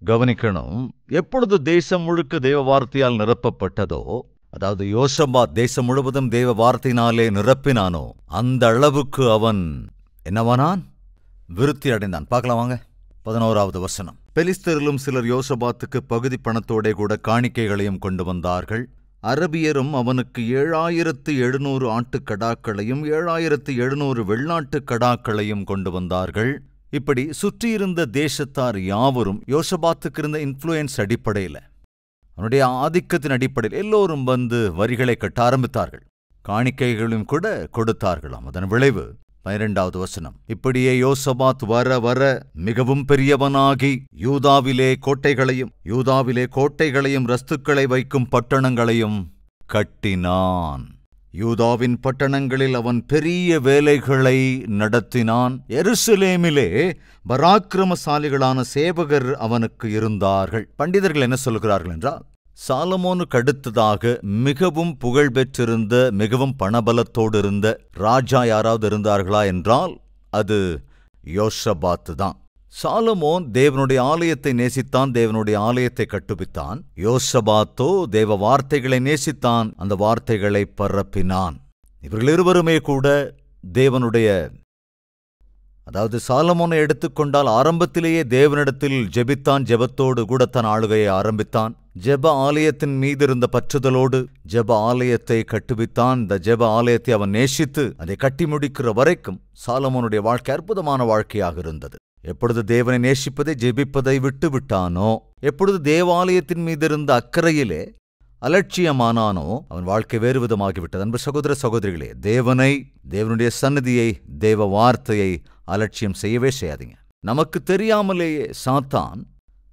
கவனிக்கணும். எப்பொழுது தேசம் முழுக்க தேவ வார்த்தையால் நிரப்பப்பட்டதோ, அதாவது யோசபாத் தேசம் முழுவதும் தேவ வார்த்தையினாலே நிரப்பினானோ, அந்த அளவுக்கு அவன் என்னவானான்? விருத்தி அடைந்தான். பார்க்கலாம் வாங்க. 11வது வசனம். பெலிஸ்தரிலும் சிலர் யோசபாத்துக்கு பகுதி பணத்தோடே கூட காணிக்கைகளையும் கொண்டு வந்தார்கள். அரபியரும் அவனுக்கு 7700 ஆட்டுக்கடாக்களையும் 7700 வெள்ளாட்டுக் கடாக்களையும் கொண்டு வந்தார்கள். இப்படி சுற்றியிருந்த தேசத்தார் யாவரும் யோசபாத்துக்கு இருந்த இன்ஃப்ளூயன்ஸ் அடிப்படையில், அவனுடைய ஆதிக்கத்தின் அடிப்படையில் எல்லோரும் வந்து வரிகளை கட்ட ஆரம்பித்தார்கள். காணிக்கைகளும் கூட கொடுத்தார்களாம். அதன் விளைவு 12வது வசனம். இப்படியே யோசபாத் வர வர மிகவும் பெரியவனாகி யூதாவிலே கோட்டைகளையும் ரஸ்துக்களை வைக்கும் பட்டணங்களையும் கட்டினான். யூதாவின் பட்டணங்களில் அவன் பெரிய வேலைகளை நடத்தினான். எருசலேமிலே பராக்கிரமசாலிகளான சேவகர் அவனுக்கு இருந்தார்கள். பண்டிதர்கள் என்ன சொல்கிறார்கள் என்றால், சாலமோனுக்கு அடுத்ததாக மிகவும் புகழ்பெற்றிருந்த, மிகவும் பணபலத்தோடு இருந்த ராஜா யாராவது இருந்தார்களா என்றால் அது யோசபாத்து தான். சாலமோன் தேவனுடைய ஆலயத்தை நேசித்தான், தேவனுடைய ஆலயத்தை கட்டுவித்தான். யோசபாத்தோ தேவ வார்த்தைகளை நேசித்தான், அந்த வார்த்தைகளை பரப்பினான். இவர்கள் இருவருமே கூட தேவனுடைய, அதாவது சாலமோனை எடுத்துக்கொண்டால் ஆரம்பத்திலேயே தேவனிடத்தில் ஜெபித்தான், ஜெபத்தோடு கூட தன் ஆளுகையை ஆரம்பித்தான். ஜெப ஆலயத்தின் மீது இருந்த பற்றுதலோடு ஜெப ஆலயத்தை கட்டுவித்தான். இந்த ஜெப ஆலயத்தை அவன் நேசித்து அதை கட்டி முடிக்கிற வரைக்கும் சாலமோனுடைய வாழ்க்கை அற்புதமான வாழ்க்கையாக இருந்தது. எப்பொழுது தேவனை நேசிப்பதை ஜெபிப்பதை விட்டு விட்டானோ, எப்பொழுது தேவாலயத்தின் மீது இருந்த அக்கறையிலே அலட்சியமானானோ, அவன் வாழ்க்கை வேறு விதமாகிவிட்டது. அன்பு சகோதர சகோதரிகளே, தேவனுடைய சந்நிதியை, தேவ வார்த்தையை அலட்சியம் செய்யவே செய்யாதீங்க. நமக்கு தெரியாமலேயே சாத்தான்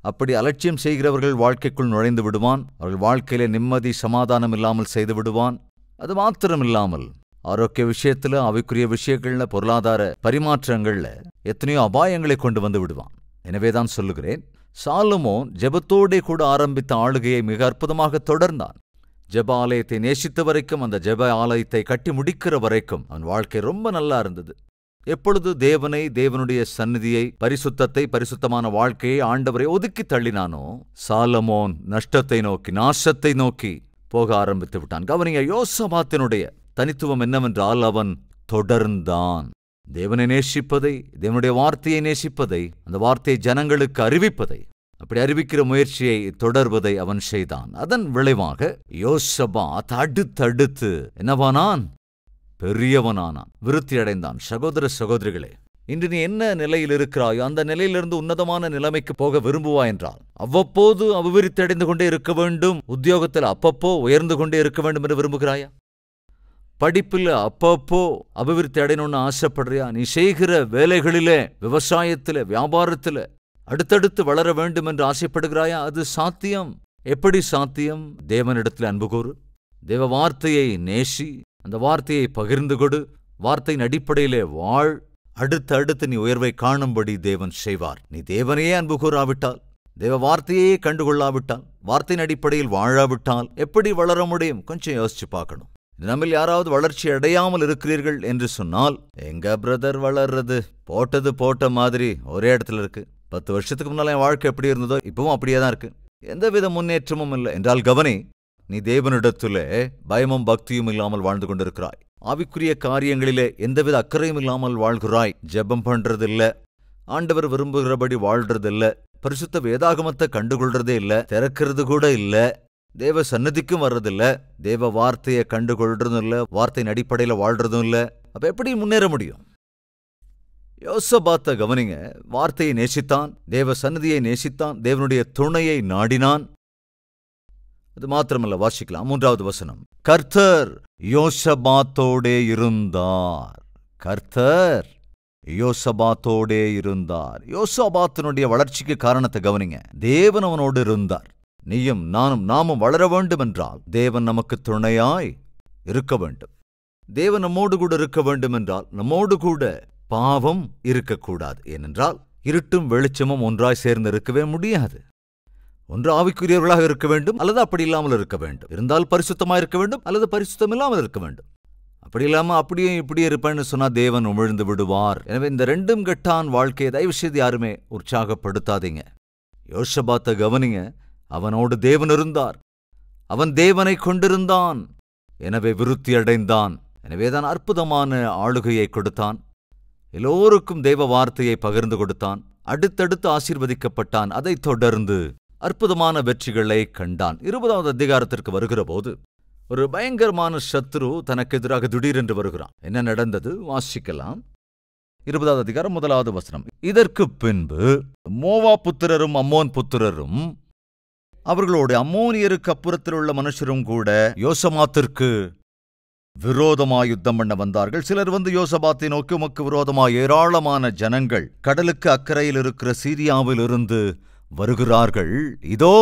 அப்படி அலட்சியம் செய்கிறவர்கள் வாழ்க்கைக்குள் நுழைந்து விடுவான். அவர்கள் வாழ்க்கையிலே நிம்மதி சமாதானம் இல்லாமல் செய்து விடுவான். அது மாத்திரமில்லாமல் ஆரோக்கிய விஷயத்துல, அவைக்குரிய விஷயங்கள்ல, பொருளாதார பரிமாற்றங்கள்ல எத்தனையோ அபாயங்களை கொண்டு வந்து விடுவான். எனவேதான் சொல்லுகிறேன், சாலமோன் ஜெபத்தோடே கூட ஆரம்பித்த ஆளுகையை மிக அற்புதமாக தொடர்ந்தான். ஜெப ஆலயத்தை நேசித்த வரைக்கும், அந்த ஜெப ஆலயத்தை கட்டி முடிக்கிற வரைக்கும் அவன் வாழ்க்கை ரொம்ப நல்லா இருந்தது. எப்பொழுது தேவனை, தேவனுடைய சந்நிதியை, பரிசுத்தத்தை, பரிசுத்தமான வாழ்க்கையை, ஆண்டவரை ஒதுக்கி தள்ளினானோ, சாலமோன் நஷ்டத்தை நோக்கி, நாசத்தை நோக்கி போக ஆரம்பித்து விட்டான். கவனிங்க, யோசபாத்தினுடைய தனித்துவம் என்னவென்றால், அவன் தொடர்ந்தான். தேவனை நேசிப்பதை, தேவனுடைய வார்த்தையை நேசிப்பதை, அந்த வார்த்தையை ஜனங்களுக்கு அறிவிப்பதை, அப்படி அறிவிக்கிற முயற்சியை தொடர்வதை அவன் செய்தான். அதன் விளைவாக யோசபாத் அடுத்தடுத்து என்னவானான்? பெரியவனானான், விருத்தி அடைந்தான். சகோதர சகோதரிகளே, இன்று நீ என்ன நிலையில் இருக்கிறாயோ அந்த நிலையிலிருந்து உன்னதமான நிலைமைக்கு போக விரும்புவாய் என்றால் அவ்வப்போது அபிவிருத்தி அடைந்து கொண்டே இருக்க வேண்டும். உத்தியோகத்தில் அப்பப்போ உயர்ந்து கொண்டே இருக்க வேண்டும் என்று விரும்புகிறாயா? படிப்பில் அப்பப்போ அபிவிருத்தி அடையணும்னு ஆசைப்படுறியா? நீ செய்கிற வேலைகளிலே, விவசாயத்தில், வியாபாரத்தில் அடுத்தடுத்து வளர வேண்டும் என்று ஆசைப்படுகிறாயா? அது சாத்தியம். எப்படி சாத்தியம்? தேவனிடத்தில் அன்பு கூறு, தேவ வார்த்தையை நேசி, அந்த வார்த்தையை பகிர்ந்து கொடு, வார்த்தையின் அடிப்படையிலே வாழ். அடுத்து நீ உயர்வை காணும்படி தேவன் செய்வார். நீ தேவனையே அன்பு கூறாவிட்டால், தேவ வார்த்தையே கண்டுகொள்ளாவிட்டால், வார்த்தையின் அடிப்படையில் வாழாவிட்டால் எப்படி வளர முடியும்? கொஞ்சம் யோசிச்சு பார்க்கணும். நம்மில் யாராவது வளர்ச்சி அடையாமல் இருக்கிறீர்கள் என்று சொன்னால், எங்க பிரதர் வளர்றது, போட்டது போட்ட மாதிரி ஒரே இடத்துல இருக்கு. 10 வருஷத்துக்கு முன்னால என் வாழ்க்கை எப்படி இருந்ததோ இப்பவும் அப்படியே தான் இருக்கு, எந்தவித முன்னேற்றமும் இல்லை என்றால் கவனி, நீ தேவனிடத்திலே பயமும் பக்தியும் இல்லாமல் வாழ்ந்து கொண்டிருக்கிறாய். ஆவிக்குரிய காரியங்களிலே எந்தவித அக்கறையும் இல்லாமல் வாழ்கிறாய். ஜெபம் பண்றதில்ல, ஆண்டவர் விரும்புகிறபடி வாழ்றதில்ல, பரிசுத்த வேதாகமத்தை கண்டுகொள்றதே இல்ல, திறக்கிறது கூட இல்ல, தேவ சன்னதிக்கும் வர்றதில்ல, தேவ வார்த்தையை கண்டுகொள்றதும் இல்ல, வார்த்தையின் அடிப்படையில வாழ்றதும் இல்ல. அப்ப எப்படி முன்னேற முடியும்? யோசபாத்தை கவனிங்க, வார்த்தையை நேசித்தான், தேவ சன்னதியை நேசித்தான், தேவனுடைய துணையை நாடினான். அது மாத்திரமல்ல, வாசிக்கலாம் 3வது வசனம். கர்த்தர் யோசபாத்தோடே இருந்தார். கர்த்தர் யோசபாத்தோடே இருந்தார். யோசபாத்தினுடைய வளர்ச்சிக்கு காரணத்தை கவனிங்க. தேவன் அவனோடு இருந்தார். நீயும் நாமும் வளர வேண்டும் என்றால் தேவன் நமக்கு துணையாய் இருக்க வேண்டும். தேவன் நம்மோடு கூட இருக்க வேண்டும் என்றால் நம்மோடு கூட பாவம் இருக்கக்கூடாது. ஏனென்றால் இருட்டும் வெளிச்சமும் ஒன்றாய் சேர்ந்து இருக்கவே முடியாது. ஒன்று ஆவிக்குரியவர்களாக இருக்க வேண்டும், அல்லது அப்படி இல்லாமல் இருக்க வேண்டும். இருந்தால் பரிசுத்தமாக இருக்க வேண்டும், அல்லது பரிசுத்தம் இல்லாமல் இருக்க வேண்டும். அப்படி இல்லாம அப்படியே இப்படியே இருப்பேன்னு சொன்னா தேவன் உமிழ்ந்து விடுவார். எனவே இந்த ரெண்டும் கெட்டான் வாழ்க்கையை தயவு செய்து யாருமே உற்சாகப்படுத்தாதீங்க. யோசபாத்தை கவனிங்க, அவனோடு தேவன் இருந்தார். அவன் தேவனை கொண்டிருந்தான். எனவே விருத்தி அடைந்தான். எனவேதான் அற்புதமான ஆளுகையை கொடுத்தான். எல்லோருக்கும் தேவ வார்த்தையை பகிர்ந்து கொடுத்தான். அடுத்தடுத்து ஆசீர்வதிக்கப்பட்டான். அதைத் தொடர்ந்து அற்புதமான வெற்றிகளை கண்டான். 20வது அதிகாரத்திற்கு வருகிற போது ஒரு பயங்கரமான சத்ரு தனக்கு எதிராக திடீரென்று வருகிறான். என்ன நடந்தது வாசிக்கலாம். 20வது அதிகாரம் 1வது வசனம். இதற்கு பின்பு மோவா புத்திரரும் அம்மோன் புத்திரரும் அவர்களோடு அம்மோனியருக்கு அப்புறத்தில் உள்ள மனுஷரும் கூட யோசபாத்திற்கு விரோதமாய் யுத்தம் பண்ண வந்தார்கள். சிலர் வந்து யோசபாத்தை நோக்கி, உமக்கு விரோதமாய் ஏராளமான ஜனங்கள் கடலுக்கு அக்கறையில் இருக்கிற சீரியாவிலிருந்து வருகிறார்கள். இதோ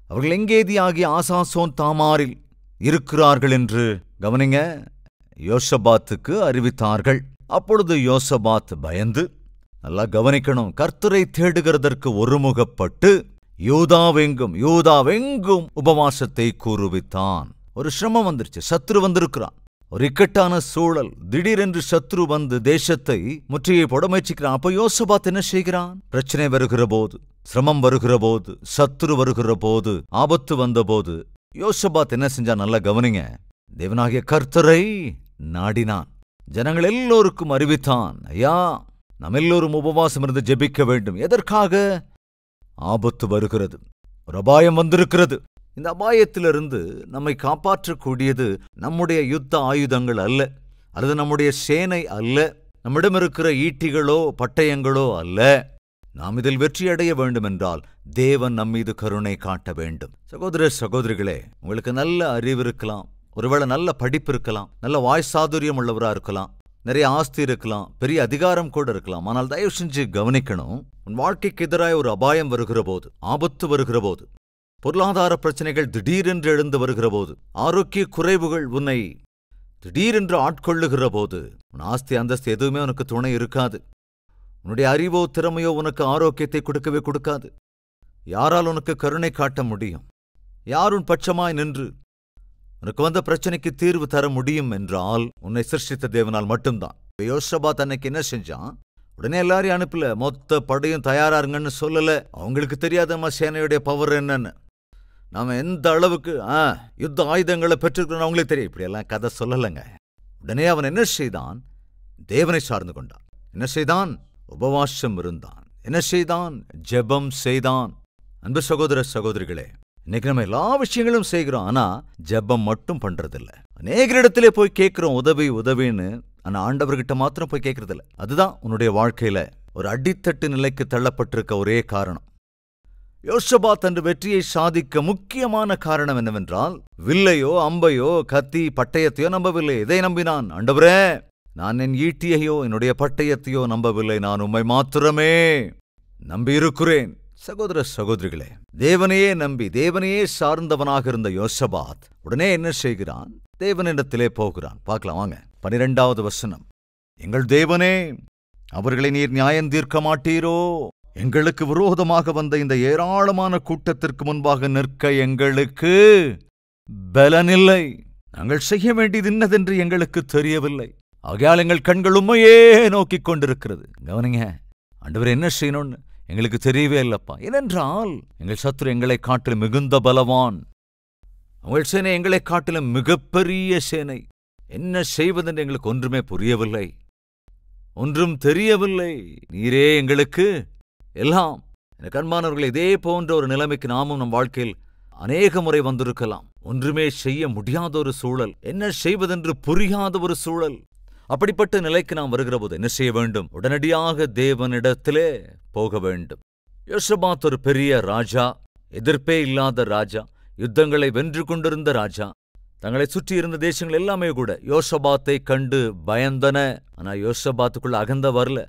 அவர்கள் எங்கேதியாகிய ஆசாசோன் தாமாரில் இருக்கிறார்கள் என்று கவனிங்க யோசபாத்துக்கு அறிவித்தார்கள். அப்பொழுது யோசபாத் பயந்து, நல்லா கவனிக்கணும், கர்த்தரை தேடுகிறதற்கு ஒருமுகப்பட்டு யூதாவெங்கும் உபவாசத்தை கூறுவித்தான். ஒரு சிரமம் வந்துருச்சு. சத்ரு வந்திருக்கிறான். ஒரு இக்கட்டான சூழல். திடீரென்று சத்ரு வந்து தேசத்தை முற்றுகை போட முயற்சிக்கிறான். அப்ப யோசபாத் என்ன செய்கிறான்? பிரச்சனை வருகிற போது, சிரமம் வருகிற போது, சத்ரு வருகிற போது, ஆபத்து வந்த போது யோசபாத் என்ன செஞ்சான்? நல்லா கவனிங்க. தேவனாகிய கர்த்தரை நாடினான். ஜனங்கள் எல்லோருக்கும் அறிவித்தான், ஐயா, நாம் எல்லோரும் உபவாசம் இருந்து ஜெபிக்க வேண்டும். எதற்காக? ஆபத்து வருகிறது, ஒரு அபாயம் வந்திருக்கிறது. இந்த அபாயத்திலிருந்து நம்மை காப்பாற்றக்கூடியது நம்முடைய யுத்த ஆயுதங்கள் அல்ல, அல்லது நம்முடைய சேனை அல்ல, நம்மிடம் இருக்கிற ஈட்டிகளோ பட்டயங்களோ அல்ல. நாம் இதில் வெற்றியடைய வேண்டுமென்றால் தேவன் நம்மீது கருணை காட்ட வேண்டும். சகோதர சகோதரிகளே, உங்களுக்கு நல்ல அறிவு இருக்கலாம், ஒருவேளை நல்ல படிப்பு இருக்கலாம், நல்ல வாய் சாதுரியம் உள்ளவரா இருக்கலாம், நிறைய ஆஸ்தி இருக்கலாம், பெரிய அதிகாரம் கூட இருக்கலாம். ஆனால் தயவு செஞ்சு கவனிக்கணும், உன் வாழ்க்கைக்கு எதிராக ஒரு அபாயம் வருகிற போது, ஆபத்து வருகிற போது, பொருளாதார பிரச்சனைகள் திடீரென்று எழுந்து வருகிற போது, ஆரோக்கிய குறைவுகள் உன்னை திடீரென்று ஆட்கொள்ளுகிற போது, உன் ஆஸ்தி அந்தஸ்து எதுவுமே உனக்கு துணை இருக்காது. உன்னுடைய அறிவோ திறமையோ உனக்கு ஆரோக்கியத்தை கொடுக்கவே கொடுக்காது. யாரால் உனக்கு கருணை காட்ட முடியும்? யார் உன் பட்சமாய் நின்று உனக்கு வந்த பிரச்சனைக்கு தீர்வு தர முடியும் என்றால் உன்னை சிருஷ்டித்த தேவனால் மட்டும்தான். யோசபாத் அன்னைக்கு என்ன செஞ்சான்? உடனே எல்லாரையும் அனுப்பல, மொத்த படையும் தயாரா இருங்கன்னு சொல்லல. அவங்களுக்கு தெரியாதம்மா சேனையுடைய பவர் என்னன்னு, நாம எந்த அளவுக்கு யுத்த ஆயுதங்களை பெற்றிருக்கிறோம் அவங்களே தெரியும். இப்படியெல்லாம் கதை சொல்லலைங்க. உடனே அவன் என்ன செய்தான்? தேவனை சார்ந்து கொண்டான். என்ன செய்தான்? உபவாசம் இருந்தான். என்ன செய்தான்? ஜெபம் செய்தான். அன்பு சகோதர சகோதரிகளே, இன்னைக்கு நம்ம எல்லா விஷயங்களும் செய்கிறோம், ஆனா ஜெபம் மட்டும் பண்றதில்ல. அநேகரிடத்திலே போய் கேட்கிறோம் உதவி உதவின்னு, ஆனா ஆண்டவர்கிட்ட மாத்திரம் போய் கேட்கறதில்ல. அதுதான் உன்னுடைய வாழ்க்கையில ஒரு அடித்தட்டு நிலைக்கு தள்ளப்பட்டிருக்க ஒரே காரணம். யோசபாத் அன்று வெற்றியை சாதிக்க முக்கியமான காரணம் என்னவென்றால், வில்லையோ அம்பையோ கத்தி பட்டயத்தையோ நம்பவில்லை. இதை நம்பினான். ஆண்டவரே, நான் என் ஈட்டியையோ என்னுடைய பட்டயத்தையோ நம்பவில்லை, நான் உம்மை மாத்திரமே நம்பியிருக்கிறேன். சகோதர சகோதரிகளே, தேவனையே நம்பி தேவனையே சார்ந்தவனாக இருந்த யோசபாத் உடனே என்ன செய்கிறான்? தேவனிடத்திலே போகிறான். பார்க்கலாம் வாங்க. 12வது வசனம். எங்கள் தேவனே, அவர்களை நீர் நியாயம் தீர்க்க மாட்டீரோ? எங்களுக்கு விரோதமாக வந்த இந்த ஏராளமான கூட்டத்திற்கு முன்பாக நிற்க எங்களுக்கு பலனில்லை. நாங்கள் செய்ய வேண்டியது இன்னதென்று எங்களுக்கு தெரியவில்லை. ஆகையால் எங்கள் கண்கள் உம்மையே நோக்கிக் கொண்டிருக்கிறது. கவனிங்க, ஆண்டவர் என்ன செய்யணும்னு எங்களுக்கு தெரியவே இல்லப்பா. ஏனென்றால் எங்கள் சத்துரு எங்களை காட்டிலும் மிகுந்த பலவான். உங்கள் சேனை எங்களை காட்டிலும் மிகப்பெரிய சேனை. என்ன செய்வதென்று எங்களுக்கு ஒன்றுமே புரியவில்லை, ஒன்றும் தெரியவில்லை. நீரே எங்களுக்கு எல்லாம். எனக்கு அன்பானவர்கள், இதே போன்ற ஒரு நிலைமைக்கு நாமும் நம் வாழ்க்கையில் அநேக முறை வந்திருக்கலாம். ஒன்றுமே செய்ய முடியாத ஒரு சூழல், என்ன செய்வதென்று புரியாத ஒரு சூழல். அப்படிப்பட்ட நிலைக்கு நாம் வருகிற போது என்ன செய்ய வேண்டும்? உடனடியாக தேவனிடத்திலே போக வேண்டும். யோசபாத் ஒரு பெரிய ராஜா, எதிர்ப்பே இல்லாத ராஜா, யுத்தங்களை வென்று கொண்டிருந்த ராஜா. தங்களை சுற்றி இருந்த தேசங்கள் எல்லாமே கூட யோசபாத்தை கண்டு பயந்தன. ஆனா யோசபாத்துக்குள்ள அகந்த வரல.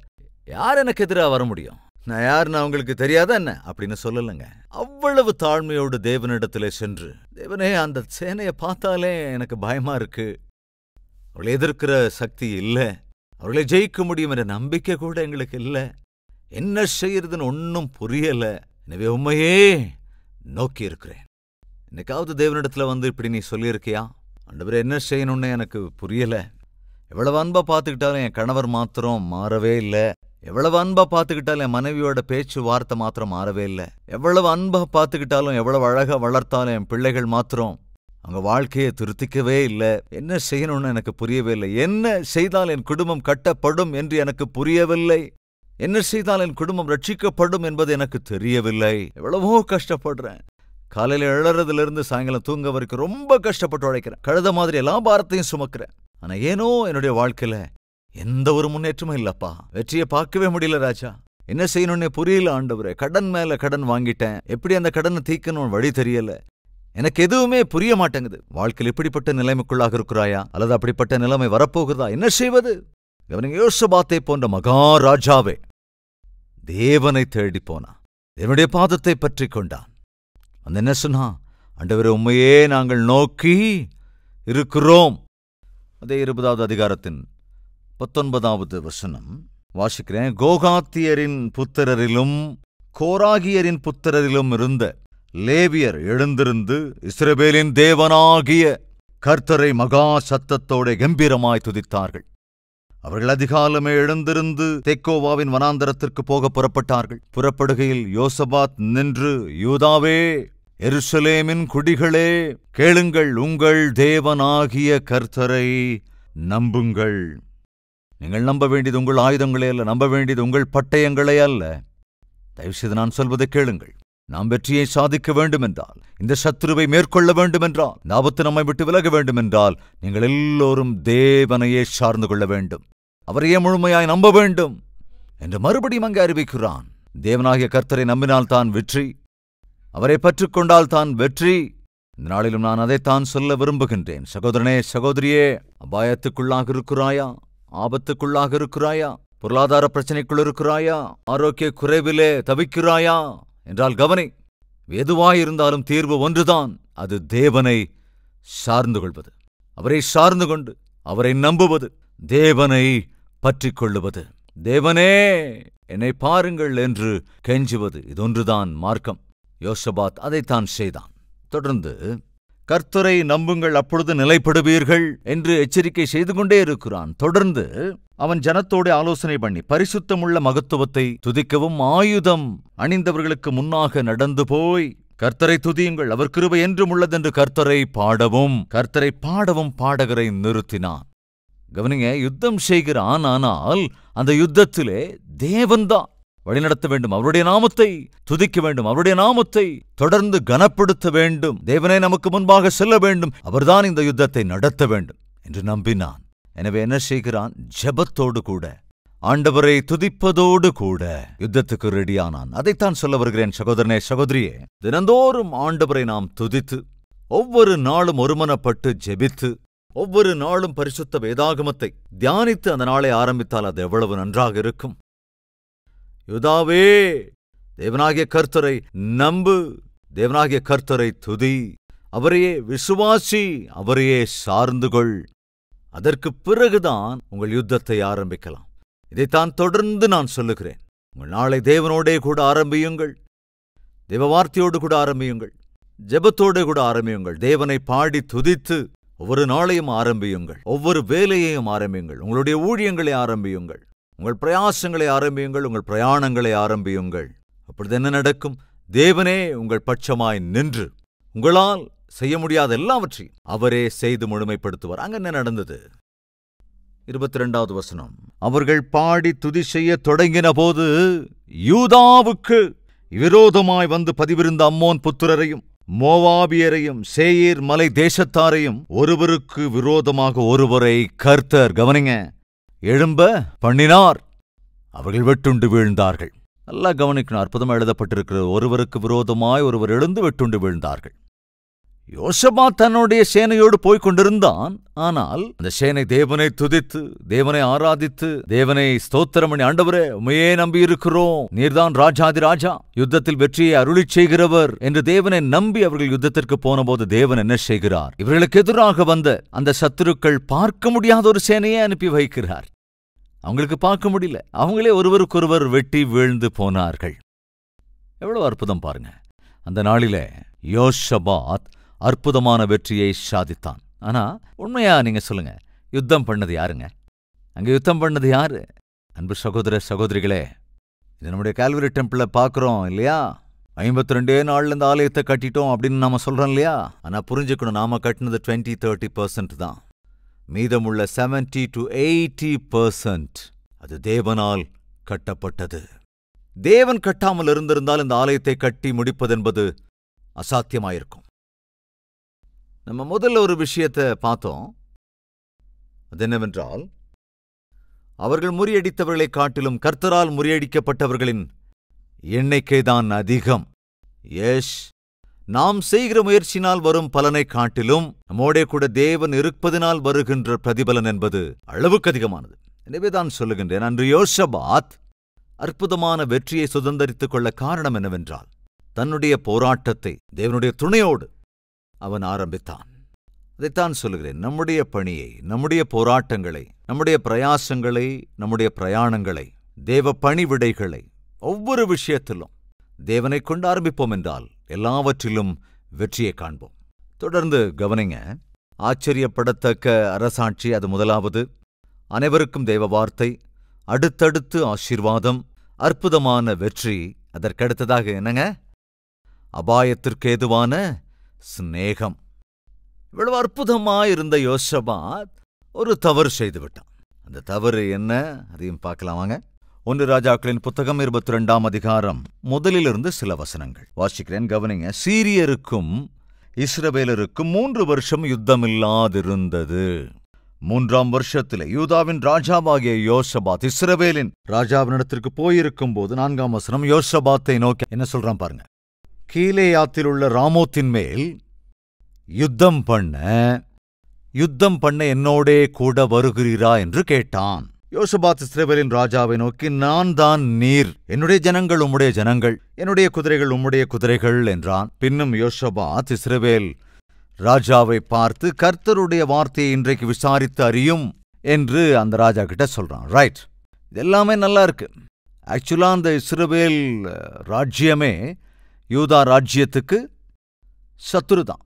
யார் எனக்கு எதிராக வர முடியும்? நான் யாருன்னு அவங்களுக்கு தெரியாத என்ன அப்படின்னு சொல்லலைங்க. அவ்வளவு தாழ்மையோடு தேவனிடத்திலே சென்று, தேவனே, அந்த சேனையை பார்த்தாலே எனக்கு பயமா இருக்கு, அவளை எதிர்க்கிற சக்தி இல்லை, அவர்களை ஜெயிக்க முடியும் என்ற நம்பிக்கை கூட எங்களுக்கு இல்லை, என்ன செய்யறதுன்னு ஒன்னும் புரியல, எனவே உண்மையே நோக்கி இருக்கிறேன். என்னைக்காவது தேவனிடத்துல வந்து இப்படி நீ சொல்லியிருக்கியா? ஆண்டவரே, என்ன செய்யணும்னு எனக்கு புரியல, எவ்வளவு அன்பா பார்த்துக்கிட்டாலும் என் கணவர் மாத்திரம் மாறவே இல்லை, எவ்வளவு அன்பா பார்த்துக்கிட்டாலும் என் மனைவியோட பேச்சு வார்த்தை மாத்திரம் மாறவே இல்லை. எவ்வளவு அன்பா பார்த்துக்கிட்டாலும், எவ்வளவு அழகா வளர்த்தாலும் என் பிள்ளைகள் மாத்திரம் அவங்க வாழ்க்கையை திருத்திக்கவே இல்லை. என்ன செய்யணும்னு எனக்கு புரியவே இல்லை. என்ன செய்தால் என் குடும்பம் கட்டப்படும் என்று எனக்கு புரியவில்லை. என்ன செய்தால் என் குடும்பம் ரட்சிக்கப்படும் என்பது எனக்கு தெரியவில்லை. எவ்வளவோ கஷ்டப்படுறேன். காலையில எழறதுலேருந்து சாயங்காலம் தூங்க வரைக்கும் ரொம்ப கஷ்டப்பட்டு உழைக்கிறேன். கழுத மாதிரி எல்லா பாரத்தையும் சுமக்கிறேன். ஆனா ஏனோ என்னுடைய வாழ்க்கையில எந்த ஒரு முன்னேற்றமும் இல்லப்பா. வெற்றியை பார்க்கவே முடியல ராஜா. என்ன செய்யணும்னே புரியல ஆண்டவரே. கடன் மேல கடன் வாங்கிட்டேன். எப்படி அந்த கடனை தீர்க்கணும் வழி தெரியல. எனக்கு எதுவுமே புரிய மாட்டேங்குது. வாழ்க்கையில் இப்படிப்பட்ட நிலைமைக்குள்ளாக இருக்கிறாயா, அல்லது அப்படிப்பட்ட நிலைமை வரப்போகுதா? என்ன செய்வது? கவனிங்க, யோசபாத்தை போன்ற மகாராஜாவே தேவனை தேடி போனா, தேவனுடைய பாதத்தை பற்றி கொண்டான். அந்த என்ன சொன்னா, ஆண்டவரே உம்மையே நாங்கள் நோக்கி இருக்கிறோம். அதே 20வது அதிகாரத்தின் 19வது வசனம் வாசிக்கிறேன். கோகாத்தியரின் புத்திரரிலும் கோராகியரின் புத்திரரிலும் இருந்த லேவியர் எழுந்திருந்து இஸ்ரவேலின் தேவனாகிய கர்த்தரை மகா சத்தத்தோட கம்பீரமாய் துதித்தார்கள். அவர்கள் அதிகாலமே எழுந்திருந்து தெக்கோவாவின் வனாந்தரத்திற்கு போக புறப்பட்டார்கள். புறப்படுகையில் யோசபாத் நின்று, யூதாவே, எருசலேமின் குடிகளே, கேளுங்கள், உங்கள் தேவனாகிய கர்த்தரை நம்புங்கள். நீங்கள் நம்ப வேண்டியது உங்கள் ஆயுதங்களே அல்ல, நம்ப வேண்டியது உங்கள் பட்டயங்களே அல்ல. தயவுசெய்து நான் சொல்வதை கேளுங்கள். நாம் வெற்றியை சாதிக்க வேண்டுமென்றால், இந்த சத்துருவை மேற்கொள்ள வேண்டுமென்றால், இந்த ஆபத்து நம்மை விட்டு விலக வேண்டுமென்றால், நீங்கள் எல்லோரும் தேவனையே சார்ந்து கொள்ள வேண்டும். அவரையே முழுமையாய் நம்ப வேண்டும் என்று மறுபடியும் அங்கே அறிவிக்கிறான். தேவனாகிய கர்த்தரை நம்பினால் தான் வெற்றி. அவரை பற்றுக்கொண்டால் தான் வெற்றி. இந்த நாளிலும் நான் அதைத்தான் சொல்ல விரும்புகின்றேன். சகோதரனே, சகோதரியே, அபாயத்துக்குள்ளாக இருக்கிறாயா? ஆபத்துக்குள்ளாக இருக்கிறாயா? பொருளாதார பிரச்சனைக்குள் இருக்கிறாயா? ஆரோக்கிய குறைவிலே தவிக்கிறாயா என்றால் கவனி, எதுவாயிருந்தாலும் தீர்வு ஒன்றுதான். அது தேவனை சார்ந்து கொள்வது, அவரை சார்ந்து கொண்டு அவரை நம்புவது, தேவனை பற்றிக் கொள்ளுவது. தேவனே என்னை பாருங்கள் என்று கெஞ்சுவது, இதொன்றுதான் மார்க்கம். யோசபாத் அதைத்தான் செய்தான். தொடர்ந்து கர்த்தரை நம்புங்கள், அப்பொழுது நிலைப்படுவீர்கள் என்று எச்சரிக்கை செய்து கொண்டே இருக்கிறான். தொடர்ந்து அவன் ஜனத்தோடு ஆலோசனை பண்ணி பரிசுத்தமுள்ள மகத்துவத்தை துதிக்கவும் ஆயுதம் அணிந்தவர்களுக்கு முன்னாக நடந்து போய் கர்த்தரை துதியுங்கள், அவர் கிருபை என்றும் உள்ளதென்று கர்த்தரை பாடவும் பாடகரை நிறுத்தினான். கவனிங்க, யுத்தம் செய்கிறான். ஆனால் அந்த யுத்தத்திலே தேவன்தான் வழிநடத்த வேண்டும். அவருடைய நாமத்தை துதிக்க வேண்டும். அவருடைய நாமத்தை தொடர்ந்து கனப்படுத்த வேண்டும். தேவனே நமக்கு முன்பாக செல்ல வேண்டும். அவர்தான் இந்த யுத்தத்தை நடத்த வேண்டும் என்று நம்பினான். எனவே என்ன செய்கிறான்? ஜெபத்தோடு கூட, ஆண்டவரை துதிப்பதோடு கூட யுத்தத்துக்கு ரெடியானான். அதைத்தான் சொல்ல வருகிறேன் சகோதரனே, சகோதரியே. தினந்தோறும் ஆண்டவரை நாம் துதித்து, ஒவ்வொரு நாளும் ஒருமனப்பட்டு ஜெபித்து, ஒவ்வொரு நாளும் பரிசுத்த வேதாகமத்தை தியானித்து அந்த நாளை ஆரம்பித்தால் அது எவ்வளவு நன்றாக இருக்கும். யூதாவே, தேவனாகிய கர்த்தரை நம்பு, தேவனாகிய கர்த்தரை துதி, அவரையே விசுவாசி, அவரையே சார்ந்து கொள். அதற்கு பிறகுதான் உங்கள் யுத்தத்தை ஆரம்பிக்கலாம். இதைத்தான் தொடர்ந்து நான் சொல்லுகிறேன். உங்கள் நாளை தேவனோடே கூட ஆரம்பியுங்கள், தேவ வார்த்தையோடு கூட ஆரம்பியுங்கள், ஜெபத்தோடு கூட ஆரம்பியுங்கள். தேவனை பாடி துதித்து ஒவ்வொரு நாளையும் ஆரம்பியுங்கள், ஒவ்வொரு வேலையையும் ஆரம்பியுங்கள், உங்களுடைய ஊழியங்களை ஆரம்பியுங்கள், உங்கள் பிரயாசங்களை ஆரம்பியுங்கள், உங்கள் பிரயாணங்களை ஆரம்பியுங்கள். அப்பொழுது என்ன நடக்கும்? தேவனே உங்கள் பட்சமாய் நின்று உங்களால் செய்ய முடியாத எல்லாவற்றையும் அவரே செய்து முழுமைப்படுத்துவார். அங்க என்ன நடந்தது? 22வது வசனம். அவர்கள் பாடி துதி செய்ய தொடங்கின போது யூதாவுக்கு விரோதமாய் வந்து பதிவிருந்த அம்மோன் புத்திரரையும் மோவாபியரையும் சேயீர் மலை தேசத்தாரையும் ஒருவருக்கு விரோதமாக ஒருவரை கர்த்தர், கவனிங்க, எழும்ப பண்ணினார். அவர்கள் வெட்டுண்டு வீழ்ந்தார்கள். நல்லா கவனிக்கணும். அற்புதமாக எழுதப்பட்டிருக்கிற, ஒருவருக்கு விரோதமாய் ஒருவர் எழுந்து வெட்டுண்டு வீழ்ந்தார்கள். யோசபாத் தன்னுடைய சேனையோடு போய்க் கொண்டிருந்தான். ஆனால் அந்த சேனை தேவனை துதித்து, தேவனை ஆராதித்து, தேவனை ஸ்தோத்திரம் பண்ணி, ஆண்டவரே உம்மையே நம்பியிருக்கிறோம், நீர்தான் ராஜாதி ராஜா, யுத்தத்தில் வெற்றியை அருளிச் செய்கிறவர் என்று தேவனை நம்பி அவர்கள் யுத்தத்திற்கு போனபோது தேவன் என்ன செய்கிறார்? இவர்களுக்கு எதிராக வந்த அந்த சத்துருக்கள் பார்க்க முடியாத ஒரு சேனையை அனுப்பி வைக்கிறார். அவங்களுக்கு பார்க்க முடியல. அவங்களே ஒருவருக்கொருவர் வெட்டி வீழ்ந்து போனார்கள். எவ்வளவு அற்புதம் பாருங்க. அந்த நாளிலே யோசபாத் அற்புதமான வெற்றியை சாதித்தான். ஆனா உண்மையா நீங்க சொல்லுங்க, யுத்தம் பண்ணது யாருங்க? அங்க யுத்தம் பண்ணது யாரு? அன்பு சகோதர சகோதரிகளே, இது நம்முடைய கால்வரி டெம்பிள பார்க்குறோம் இல்லையா? 52 நாள்ல இந்த ஆலயத்தை கட்டிட்டோம் அப்படின்னு நாம சொல்றோம் இல்லையா? ஆனா புரிஞ்சுக்கணும், நாம கட்டினது 20-30% தான். மீதமுள்ள 70-80% அது தேவனால் கட்டப்பட்டது. தேவன் கட்டாமல் இருந்திருந்தால் இந்த ஆலயத்தை கட்டி முடிப்பதென்பது அசாத்தியமாயிருக்கும். நம்ம முதல்ல ஒரு விஷயத்தை பார்த்தோம். அது என்னவென்றால், அவர்கள் முறியடித்தவர்களைக் காட்டிலும் கர்த்தரால் முறியடிக்கப்பட்டவர்களின் எண்ணிக்கைதான் அதிகம். நாம் செய்கிற முயற்சினால் வரும் பலனைக் காட்டிலும் நம்மோடே கூட தேவன் இருப்பதினால் வருகின்ற பிரதிபலன் என்பது அளவுக்கு அதிகமானது. எனவேதான் சொல்லுகின்றேன், அன்று யோசபாத் அற்புதமான வெற்றியை சுதந்தரித்துக் கொள்ள காரணம் என்னவென்றால், தன்னுடைய போராட்டத்தை தேவனுடைய துணையோடு அவன் ஆரம்பித்தான். அதைத்தான் சொல்லுகிறேன், நம்முடைய பணியை, நம்முடைய போராட்டங்களை, நம்முடைய பிரயாசங்களை, நம்முடைய பிரயாணங்களை, தேவ பணிவிடைகளை ஒவ்வொரு விஷயத்திலும் தேவனை கொண்டு ஆரம்பிப்போம் என்றால் எல்லாவற்றிலும் வெற்றியை காண்போம். தொடர்ந்து கவனிங்க. ஆச்சரியப்படத்தக்க அரசாட்சி, அது முதலாவது. அனைவருக்கும் தேவ வார்த்தை, அடுத்தடுத்து ஆசீர்வாதம், அற்புதமான வெற்றி. அதற்கடுத்ததாக என்னங்க? அபாயத்திற்கேதுவான சிநேகம். இவ்வளவு அற்புதமாயிருந்த யோசபாத் ஒரு தவறு செய்துவிட்டான். அந்த தவறு என்ன? அதையும் பார்க்கலாம் வாங்க. 1 ராஜாக்களின் புத்தகம் 22ஆம் அதிகாரம் முதலிலிருந்து சில வசனங்கள் வாசிக்கிறேன், கவனிங்க. சீரியருக்கும் இஸ்ரவேலருக்கும் 3 வருஷம் யுத்தமில்லாதிருந்தது. 3ஆம் வருஷத்திலே யூதாவின் ராஜாவாகிய யோசபாத் இஸ்ரவேலின் ராஜாவினிடத்திற்கு போயிருக்கும் போது 4ஆம் வசனம் யோசபாத்தை நோக்கி என்ன சொல்றான் பாருங்க. கீலேயாத்தில் உள்ள ராமோத்தின் மேல் யுத்தம் பண்ண என்னோடே கூட வருகிறீரா என்று கேட்டான். யோசபாத் இஸ்ரவேலின் ராஜாவை நோக்கி, நான் தான் நீர், என்னுடைய ஜனங்கள் உம்முடைய ஜனங்கள், என்னுடைய குதிரைகள் உம்முடைய குதிரைகள் என்றான். பின்னும் யோசபாத் இஸ்ரவேல் ராஜாவை பார்த்து, கர்த்தருடைய வார்த்தையை இன்றைக்கு விசாரித்து அறியும் என்று அந்த ராஜா கிட்ட சொல்றான். ரைட், இதெல்லாமே நல்லா இருக்கு. ஆக்சுவலா அந்த இஸ்ரவேல் ராஜ்யமே யூதா ராஜ்யத்துக்கு சத்துருதான்.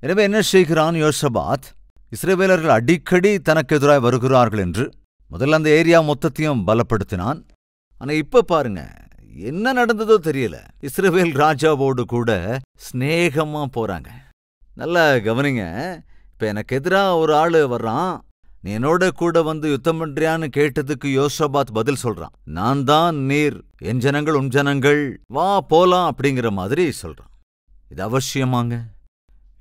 எனவே என்ன செய்கிறான் யோசபாத்? இஸ்ரவேலர்கள் அடிக்கடி தனக்கு எதிராய் வருகிறார்கள் என்று முதல்ல அந்த ஏரியா மொத்தத்தையும் பலப்படுத்தினான். ஆனா இப்ப பாருங்க, என்ன நடந்ததோ தெரியல. இஸ்ரவேல் ராஜாவோடு கூட ஸ்நேகமா போறாங்க. நல்லா கவனிங்க. இப்ப எனக்கு எதிராக ஒரு ஆளு வர்றான், நீ என்னோட கூட வந்து யுத்தம் பண்றியான்னு கேட்டதுக்கு யோசபாத் பதில் சொல்றான், நான் தான் நீர், என் ஜனங்கள் உன் ஜனங்கள், வா போலாம் அப்படிங்கிற மாதிரி சொல்றான். இது அவசியமாங்க.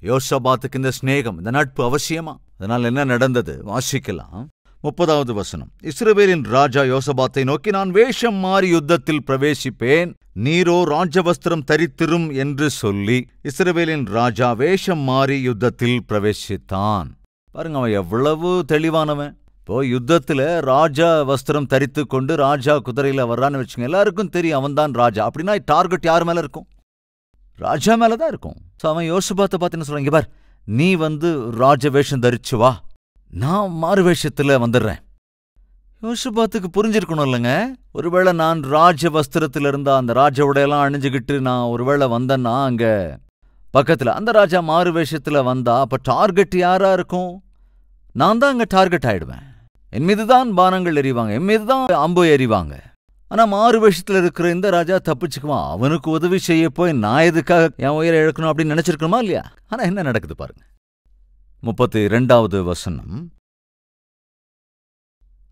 யோசபாத்துக்கு இந்த ஸ்நேகம், இந்த நட்பு அவசியமா? அதனால் என்ன நடந்தது வாசிக்கலாம். 30வது வசனம். இஸ்ரவேலின் ராஜா யோசபாத்தை நோக்கி, நான் வேஷம் மாறி யுத்தத்தில் பிரவேசிப்பேன், நீரோ ராஜவஸ்திரம் தரித்திரும் என்று சொல்லி இஸ்ரவேலின் ராஜா வேஷம் மாறி யுத்தத்தில் பிரவேசித்தான். பாருங்க, அவன் எவ்வளவு தெளிவானவன். இப்போ யுத்தத்துல ராஜா வஸ்திரம் தரித்து கொண்டு ராஜா குதிரையில வர்றான்னு வச்சுங்க, எல்லாருக்கும் தெரியும் அவன்தான் ராஜா. அப்படின்னா டார்கெட் யார் மேல இருக்கும்? ராஜா மேலதான் இருக்கும். அவன் யோசபாத்தை பார்த்து என்ன சொல்றான், இங்க பார், நீ வந்து ராஜ வேஷம் தரிச்சு வா, நான் மாறு வேஷத்துல வந்துடுறேன். யோசபாத்துக்கு புரிஞ்சிருக்கணும் இல்லைங்க. ஒருவேளை நான் ராஜ வஸ்திரத்துல இருந்தா, அந்த ராஜ உடையெல்லாம் அணிஞ்சுக்கிட்டு நான் ஒருவேளை வந்தேன்னா, அங்க பக்கத்துல அந்த ராஜா மாறு வேஷத்துல வந்தா அப்ப டார்கெட் யாரா இருக்கும்? நான் தான் அங்க டார்கெட் ஆயிடுவேன். என் மீதுதான் பானங்கள் எறிவாங்க, என் மீதுதான் அம்பு எறிவாங்க. ஆனா மாறு வேஷத்துல இருக்கிற இந்த ராஜா தப்பிச்சுக்குவான். அவனுக்கு உதவி செய்ய போய் நான் எதுக்காக என் உயிரை இழக்கணும் அப்படின்னு நினைச்சிருக்கணுமா இல்லையா? ஆனா என்ன நடக்குது பாருங்க. 32வது வசனம்.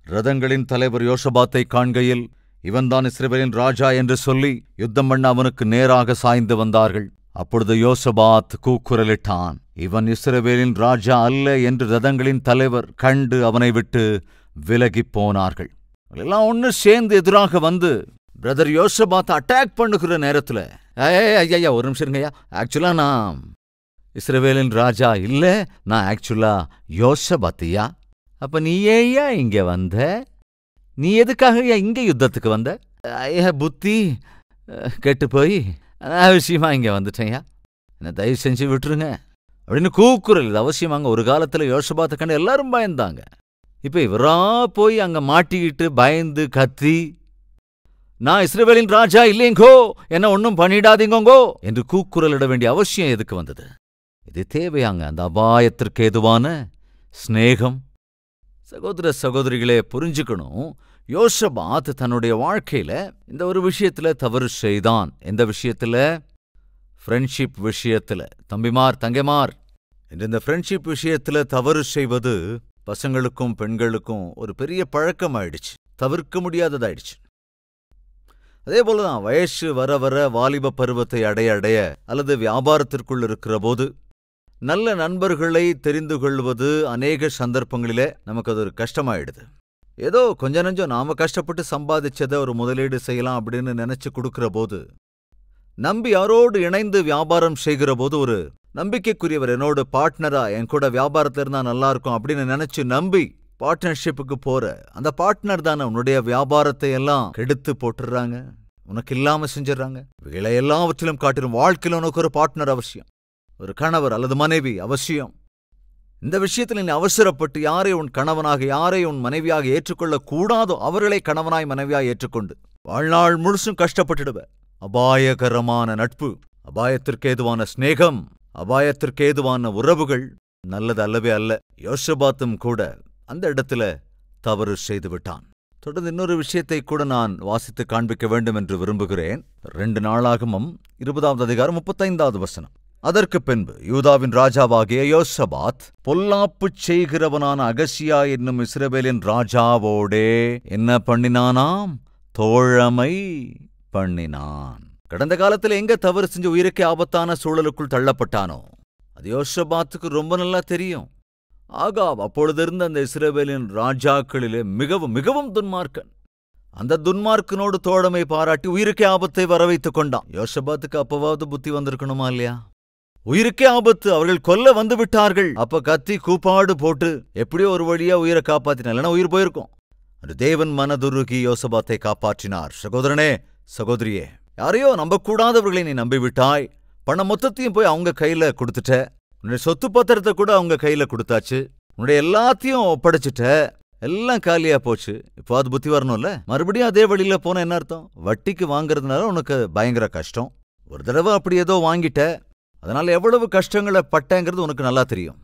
ரதங்களின் தலைவர் யோசபாத்தை காண்கையில், இவன்தான் இஸ்ரவேலின் ராஜா என்று சொல்லி யுத்தம் பண்ண அவனுக்கு நேராக சாய்ந்து வந்தார்கள். அப்பொழுது யோசபாத் கூக்குரலிட்டான், இவன் இஸ்ரவேலின் ராஜா அல்ல என்று ரதங்களின் தலைவர் கண்டு அவனை விட்டு விலகிப் போனார்கள். எல்லாம் ஒன்னு சேர்ந்து எதிராக வந்து பிரதர் யோசபாத் அட்டாக் பண்ணுகிற நேரத்துல, ஐயா ஒரு நிமிஷம் இருங்கய்யா, ஆக்சுவலா நான் இஸ்ரவேலின் ராஜா இல்ல, நான் ஆக்சுவலா யோசபாத்தியா. அப்ப நீ ஏயா இங்க வந்த? நீ எதுக்காக இங்க யுத்தத்துக்கு வந்த? ஐயா புத்தி கெட்டு போய் அவசியமா இங்க வந்துட்டேயா, என்ன தயவு செஞ்சு விட்டுருங்க அப்படின்னு கூக்குரல். இது அவசியமாங்க. ஒரு காலத்துல யோசபாத்தை கண்டு எல்லாரும் பயந்தாங்க. இப்ப இவரா போய் அங்க மாட்டிக்கிட்டு பயந்து கத்தி, நான் இஸ்ரவேலின் ராஜா இல்லைங்கோ, என்ன ஒன்னும் பண்ணிடாதீங்கோ என்று கூக்குரலிட வேண்டிய அவசியம் எதுக்கு வந்தது? இது தேவையாங்க, அந்த அபாயத்திற்கு ஏதுவான ஸ்நேகம். சகோதர சகோதரிகளே, புரிஞ்சுக்கணும், யோசபாத் தன்னுடைய வாழ்க்கையில இந்த ஒரு விஷயத்துல தவறு செய்தான். எந்த விஷயத்துல? ஃப்ரெண்ட்ஷிப் விஷயத்துல. தம்பிமார், தங்கைமார், இந்த ஃப்ரெண்ட்ஷிப் விஷயத்துல தவறு செய்வது பசங்களுக்கும் பெண்களுக்கும் ஒரு பெரிய பழக்கம் ஆயிடுச்சு, தவிர்க்க முடியாததாயிடுச்சு. அதே போலதான் வயசு வர வர வாலிப பருவத்தை அடைய அடைய அல்லது வியாபாரத்திற்குள் இருக்கிற போது நல்ல நண்பர்களை தெரிந்து கொள்வது அநேக சந்தர்ப்பங்களிலே நமக்கு அது ஒரு கஷ்டமாயிடுது. ஏதோ கொஞ்ச நஞ்சம் நாம கஷ்டப்பட்டு சம்பாதிச்சதை ஒரு முதலீடு செய்யலாம் அப்படின்னு நினைச்சு கொடுக்கிற போது, நம்பி யாரோடு இணைந்து வியாபாரம் செய்கிற போது ஒரு நம்பிக்கைக்குரியவர் என்னோட பார்ட்னரா என் கூட வியாபாரத்துல இருந்தா நல்லா இருக்கும் அப்படின்னு நினைச்சு நம்பி பார்ட்னர்ஷிப்புக்கு போற அந்த பார்ட்னர் தானே உன்னுடைய வியாபாரத்தை எல்லாம் கெடுத்து போட்டுடுறாங்க, உனக்கு இல்லாம செஞ்சிடறாங்க. இவைகளை எல்லாவற்றிலும் காட்டிலும் வாழ்க்கையில் உனக்கு ஒரு பார்ட்னர் அவசியம், ஒரு கணவர் அல்லது மனைவி அவசியம். இந்த விஷயத்தில் நீ அவசரப்பட்டு யாரை உன் கணவனாக யாரை உன் மனைவியாக ஏற்றுக்கொள்ள கூடாதோ அவர்களை கணவனாய் மனைவியாய் ஏற்றுக்கொண்டு வாழ்நாள் முழுசும் கஷ்டப்பட்டுடுவ. அபாயகரமான நட்பு, அபாயத்திற்கேதுவான சிநேகம், அபாயத்திற்கேதுவான உறவுகள் நல்லது அல்லவே அல்ல. யோசபாத்தும் கூட அந்த இடத்துல தவறு செய்து விட்டான். தொடர்ந்து இன்னொரு விஷயத்தை கூட நான் வாசித்து காண்பிக்க வேண்டும் என்று விரும்புகிறேன். 2 நாளாகமம் 20ஆம் அதிகாரம் 35வது வசனம். அதற்கு பின்பு யூதாவின் ராஜாவாகிய யோசபாத் பொல்லாப்புச் செய்கிறவனான அகசியா என்னும் இஸ்ரவேலின் ராஜாவோடே என்ன பண்ணினானாம்? தோழமை பண்ணினான். கடந்த காலத்தில் எங்க தவறு செஞ்சு உயிருக்கே ஆபத்தான சூழலுக்குள் தள்ளப்பட்டானோ அது யோசபாத்துக்கு ரொம்ப நல்லா தெரியும். ஆகாப் அப்பொழுது இருந்த அந்த இஸ்ரவேலின் ராஜாக்களிலே மிகவும் மிகவும் துன்மார்க்கன். அந்த துன்மார்க்கனோடு தோழமை பாராட்டி உயிருக்கே ஆபத்தை வரவைத்துக் கொண்டான். யோசபாத்துக்கு அப்பவாவது புத்தி வந்திருக்கணுமா இல்லையா? உயிருக்கே ஆபத்து, அவர்கள் கொல்ல வந்து விட்டார்கள். அப்ப கத்தி கூப்பாடு போட்டு எப்படியோ ஒரு வழியா உயிரை காப்பாத்தினார், இல்லைன்னா உயிர் போயிருக்கும். அது தேவன் மனதுருகி யோசபாத்தை காப்பாற்றினார். சகோதரனே, சகோதரியே, யாரையோ நம்பக்கூடாதவர்களை நீ நம்பிவிட்டாய். பணம் மொத்தத்தையும் போய் அவங்க கையில கொடுத்துட்ட. உன்னுடைய சொத்து பத்திரத்தை கூட அவங்க கையில கொடுத்தாச்சு. உன்னுடைய எல்லாத்தையும் ஒப்படைச்சிட்ட. எல்லாம் காலியா போச்சு. இப்போ அது புத்தி வரணும்ல. மறுபடியும் அதே வழியில போன என்ன அர்த்தம்? வட்டிக்கு வாங்குறதுனால உனக்கு பயங்கர கஷ்டம். ஒரு தடவை அப்படி ஏதோ வாங்கிட்ட, அதனால எவ்வளவு கஷ்டங்களை பட்டேங்கிறது உனக்கு நல்லா தெரியும்.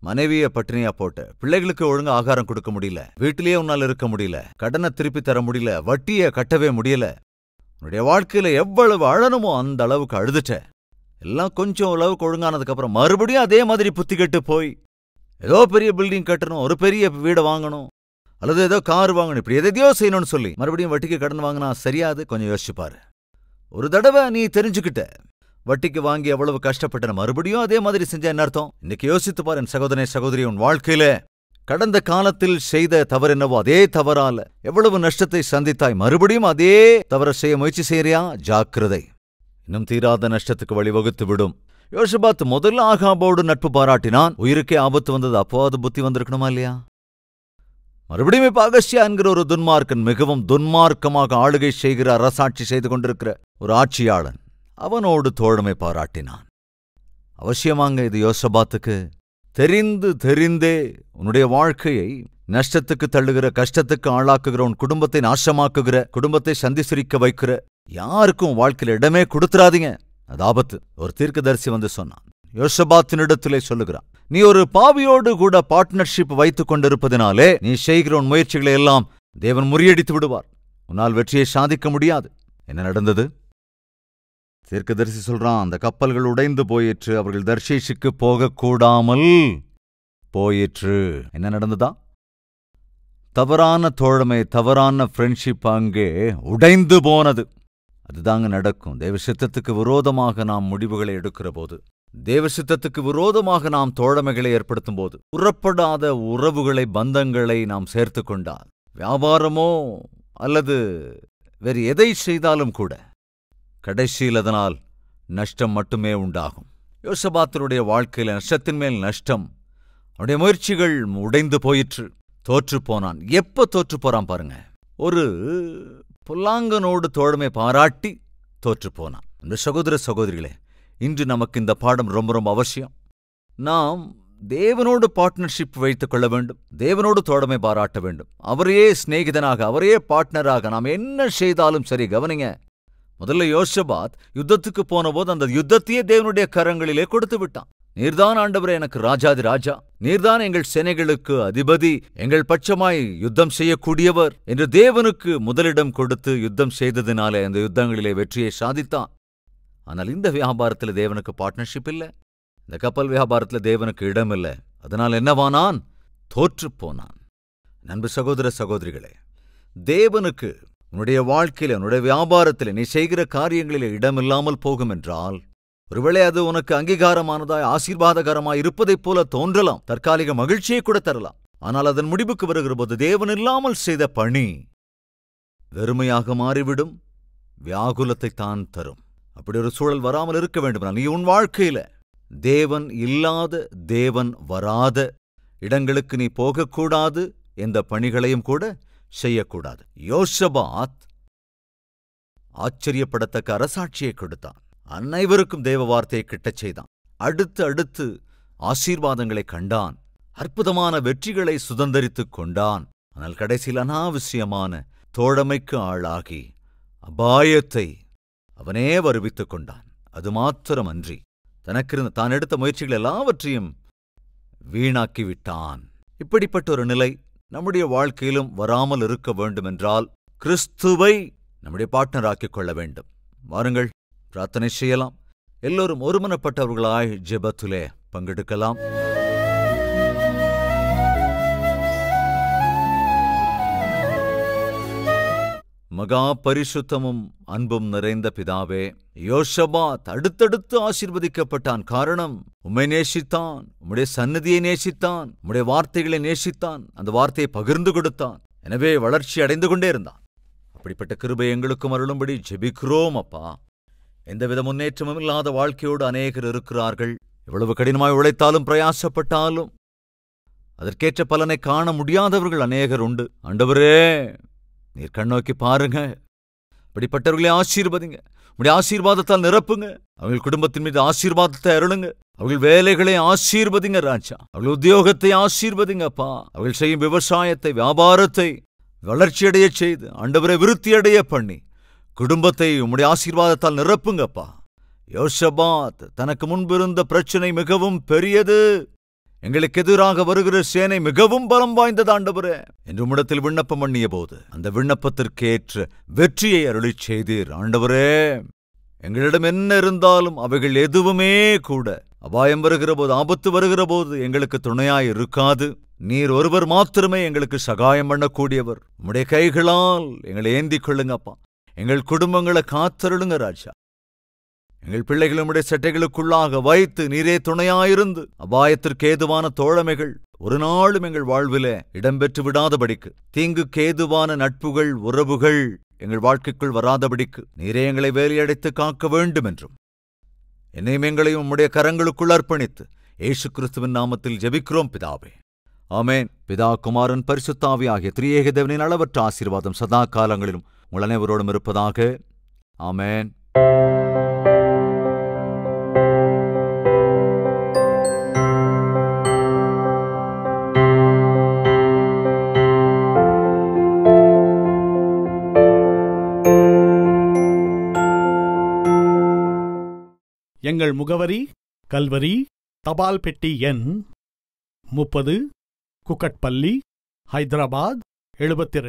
மனைவிய பட்டினியா போட்ட, பிள்ளைகளுக்கு ஒழுங்கா ஆகாரம் கொடுக்க முடியல, வீட்டிலேயே உன்னால இருக்க முடியல, கடனை திருப்பி தர முடியல, வட்டியை கட்டவே முடியல. உன்னுடைய வாழ்க்கையில எவ்வளவு அழணுமோ அந்த அளவுக்கு அழுதுட்ட. எல்லாம் கொஞ்சம் அளவுக்கு ஒழுங்கானதுக்கு அப்புறம் மறுபடியும் அதே மாதிரி புத்தி கெட்டு போய் ஏதோ பெரிய பில்டிங் கட்டணும், ஒரு பெரிய வீடை வாங்கணும், அல்லது ஏதோ கார் வாங்கணும், இப்படி எதையோ செய்யணும்னு சொல்லி மறுபடியும் வட்டிக்கு கடன் வாங்கினா சரியாது. கொஞ்சம் யோசிச்சுப்பாரு. ஒரு தடவை நீ தெரிஞ்சுக்கிட்ட வட்டிக்கு வாங்கி எவ்வளவு கஷ்டப்பட்ட, மறுபடியும் அதே மாதிரி செஞ்ச என்ன அர்த்தம்? இன்னைக்கு யோசித்து பாரு என் சகோதரனே, சகோதரி, உன் வாழ்க்கையில கடந்த காலத்தில் செய்த தவறு என்னவோ அதே தவறால எவ்வளவு நஷ்டத்தை சந்தித்தாய். மறுபடியும் அதே தவற செய்ய முயற்சி செய்யறியா? ஜாக்கிரதை, இன்னும் தீராத நஷ்டத்துக்கு வழிவகுத்து விடும். யோசபாத் முதல்ல ஆகாபோடு நட்பு பாராட்டினான். உயிருக்கே ஆபத்து வந்தது. அப்போது புத்தி வந்திருக்கணுமா இல்லையா? மறுபடியும் இப்ப அகஸ்யா என்கிற ஒரு துன்மார்க்கன், மிகவும் துன்மார்க்கமாக ஆளுகை செய்கிற, அரசாட்சி செய்து கொண்டிருக்கிற ஒரு ஆட்சியாளன், அவனோடு தோழமை பாராட்டினான். அவசியமாங்க இது யோசபாத்துக்கு. தெரிந்தே உன்னுடைய வாழ்க்கையை நஷ்டத்துக்கு தள்ளுகிற, கஷ்டத்துக்கு ஆளாக்குகிற, உன் குடும்பத்தை நாசமாக்குகிற, குடும்பத்தை சந்திசிரிக்க வைக்கிற யாருக்கும் வாழ்க்கையில இடமே கொடுத்துறாதீங்க. அது ஆபத்து. ஒரு தீர்க்கதரிசி வந்து சொன்னான், யோசபாத்தினிடத்திலே சொல்லுகிறான், நீ ஒரு பாவியோடு கூட பார்ட்னர்ஷிப் வைத்துக் கொண்டிருப்பதினாலே நீ செய்கிற உன் முயற்சிகளை எல்லாம் தேவன் முறியடித்து விடுவார். உன்னால் வெற்றியை சாதிக்க முடியாது. என்ன நடந்தது? தீர்க்கதரிசி சொல்றான், அந்த கப்பல்கள் உடைந்து போயிற்று, அவர்கள் தர்ஷீஷுக்கு போகக்கூடாமல் போயிற்று. என்ன நடந்ததா? தவறான தோழமை, தவறான ஃப்ரெண்ட்ஷிப் அங்கே உடைந்து போனது. அதுதாங்க நடக்கும். தேவ சித்தத்துக்கு விரோதமாக நாம் முடிவுகளை எடுக்கிற போது, தேவ சித்தத்துக்கு விரோதமாக நாம் தோழமைகளை ஏற்படுத்தும் போது, புறப்படாத உறவுகளை, பந்தங்களை நாம் சேர்த்து கொண்டால், வியாபாரமோ அல்லது வேறு எதை செய்தாலும் கூட கடைசியில் அதனால் நஷ்டம் மட்டுமே உண்டாகும். யோசபாத்தருடைய வாழ்க்கையில நஷ்டத்தின் மேல் நஷ்டம். அவனுடைய முயற்சிகள் உடைந்து போயிற்று. தோற்று போனான். எப்ப தோற்று போறான் பாருங்க. ஒரு பொல்லாங்கனோடு தோழமை பாராட்டி தோற்று போனான். இந்த சகோதர சகோதரிகளே, இன்று நமக்கு இந்த பாடம் ரொம்ப ரொம்ப அவசியம். நாம் தேவனோடு பார்ட்னர்ஷிப் வைத்துக் கொள்ள வேண்டும். தேவனோடு தோழமை பாராட்ட வேண்டும். அவரையே சிநேகிதனாக, அவரையே பார்ட்னராக நாம் என்ன செய்தாலும் சரி. கவனிங்க, முதல்ல யோசபாத் யுத்தத்துக்கு போன போது அந்த யுத்தத்தையே தேவனுடைய கரங்களிலே கொடுத்து விட்டான். நீர்தான் ஆண்டவரே எனக்கு ராஜாதி ராஜா, நீர்தான் எங்கள் சேனைகளுக்கு அதிபதி, எங்கள் பட்சமாய் யுத்தம் செய்யக்கூடியவர் என்று தேவனுக்கு முதலிடம் கொடுத்து யுத்தம் செய்ததினாலே அந்த யுத்தங்களிலே வெற்றியை சாதித்தான். ஆனால் இந்த வியாபாரத்தில் தேவனுக்கு பார்ட்னர்ஷிப் இல்லை. இந்த கப்பல் வியாபாரத்தில் தேவனுக்கு இடம் இல்லை. அதனால் என்னவானான்? தோற்றுப்போனான். நண்பு சகோதர சகோதரிகளே, தேவனுக்கு உன்னுடைய வாழ்க்கையில, உன்னுடைய வியாபாரத்தில், நீ செய்கிற காரியங்களிலே இடமில்லாமல் போகும் என்றால், ஒருவேளை அது உனக்கு அங்கீகாரமானதாய் ஆசீர்வாதகரமாய் இருப்பதைப் போல தோன்றலாம், தற்காலிக மகிழ்ச்சியை கூட தரலாம். ஆனால் அதன் முடிவுக்கு வருகிற போது தேவன் இல்லாமல் செய்த பணி வெறுமையாக மாறிவிடும், வியாகுலத்தை தான் தரும். அப்படி ஒரு சூழல் வராமல் இருக்க வேண்டுமானால் நீ உன் வாழ்க்கையில தேவன் இல்லாத, தேவன் வராத இடங்களுக்கு நீ போகக்கூடாது, எந்த பணிகளையும் கூட செய்யக்கூடாது. யோசபாத் ஆச்சரியப்படத்தக்க அரசாட்சியை கொடுத்தான். அனைவருக்கும் தேவ வார்த்தையை கிட்டச் செய்தான். அடுத்து ஆசீர்வாதங்களை கண்டான். அற்புதமான வெற்றிகளை சுதந்தரித்துக் கொண்டான். ஆனால் கடைசியில் அனாவசியமான தோழமைக்கு ஆளாகி அபாயத்தை அவனே வருவித்துக் கொண்டான். அது மாத்திரமன்றி தனக்கிருந்த தான் எடுத்த முயற்சிகள் எல்லாவற்றையும் வீணாக்கிவிட்டான். இப்படிப்பட்ட ஒரு நிலை நம்முடைய வாழ்க்கையிலும் வராமல் இருக்க வேண்டுமென்றால் கிறிஸ்துவை நம்முடைய பார்ட்னராக்கிக் கொள்ள வேண்டும். வாருங்கள், பிரார்த்தனை செய்யலாம். எல்லோரும் ஒருமனப்பட்டவர்களாய் ஜெபத்திலே பங்கெடுக்கலாம். மகா பரிசுத்தமும் அன்பும் நிறைந்த பிதாவே, யோசபாத் அடுத்தடுத்து ஆசீர்வதிக்கப்பட்டான். காரணம், உம்மை நேசித்தான், உம்முடைய சந்நிதியை நேசித்தான், உம்முடைய வார்த்தைகளை நேசித்தான், அந்த வார்த்தையை பகிர்ந்து கொடுத்தான். எனவே வளர்ச்சி அடைந்து கொண்டே இருந்தான். அப்படிப்பட்ட கிருபை எங்களுக்கும் அருளும்படி ஜெபிக்கிறோம் அப்பா. எந்தவித முன்னேற்றமும் இல்லாத வாழ்க்கையோடு அநேகர் இருக்கிறார்கள். எவ்வளவு கடினமாய் உழைத்தாலும் பிரயாசப்பட்டாலும் அதற்கேற்ற பலனை காண முடியாதவர்கள் அநேகர் உண்டு. ஆண்டவரே, நீர் கண்ணோக்கி பாருங்க. அப்படிப்பட்டவர்களை ஆசீர்வதிங்க. உடைய ஆசீர்வாதத்தால் நிரப்புங்க. அவர்கள் குடும்பத்தின் மீது ஆசீர்வாதத்தை அருளுங்க. அவர்கள் வேலைகளை ஆசீர்வதிங்க ராஜா. அவர்கள் உத்தியோகத்தை ஆசீர்வதிங்கப்பா. அவர்கள் செய்யும் விவசாயத்தை, வியாபாரத்தை வளர்ச்சியடைய செய்து, ஆண்டவரை விருத்தியடைய பண்ணி, குடும்பத்தை உம்முடைய ஆசீர்வாதத்தால் நிரப்புங்கப்பா. யோசபாத் தனக்கு முன்பிருந்த பிரச்சனை மிகவும் பெரியது, எங்களுக்கு எதிராக வருகிற சேனை மிகவும் பலம் வாய்ந்தது ஆண்டவரே என்று உம்மிடத்தில் விண்ணப்பம் பண்ணிய போது அந்த விண்ணப்பத்திற்கேற்ற வெற்றியை அருளிச் செய்தீர். ஆண்டவரே, எங்களிடம் என்ன இருந்தாலும் அவைகள் எதுவுமே கூட அபாயம் வருகிற போது, ஆபத்து வருகிற போது எங்களுக்கு துணையாய் இருக்காது. நீர் ஒருவர் மாத்திரமே எங்களுக்கு சகாயம் பண்ணக்கூடியவர். உம்முடைய கைகளால் எங்களை ஏந்திக் கொள்ளுங்கப்பா. எங்கள் குடும்பங்களை காத்தருளுங்க ராஜா. எங்கள் பிள்ளைகள் உம்முடைய சட்டைகளுக்குள்ளாக வைத்து நீரே துணையாயிருந்து அபாயத்திற்கு ஏதுவான தோழமைகள் ஒரு நாளும் எங்கள் வாழ்விலே இடம்பெற்று விடாதபடிக்கு, தீங்குக்கு ஏதுவான நட்புகள், உறவுகள் எங்கள் வாழ்க்கைக்குள் வராதபடிக்கு நீரே எங்களை வேலையடைத்து காக்க வேண்டும் என்றும் என்னையும் எங்களையும் உம்முடைய கரங்களுக்குள் அர்ப்பணித்து இயேசு கிறிஸ்துவின் நாமத்தில் ஜெபிக்கிறோம் பிதாவே. ஆமேன். பிதா, குமாரன், பரிசுத்த ஆவி ஆகிய திரியேக தேவனின் அளவற்ற ஆசீர்வாதம் சதா காலங்களிலும் உங்கள் அனைவரோடும் இருப்பதாக. ஆமேன். எங்கள் முகவரி: கல்வரி, தபால் பெட்டி எண் 30, குக்கட்பள்ளி, ஹைதராபாத் 72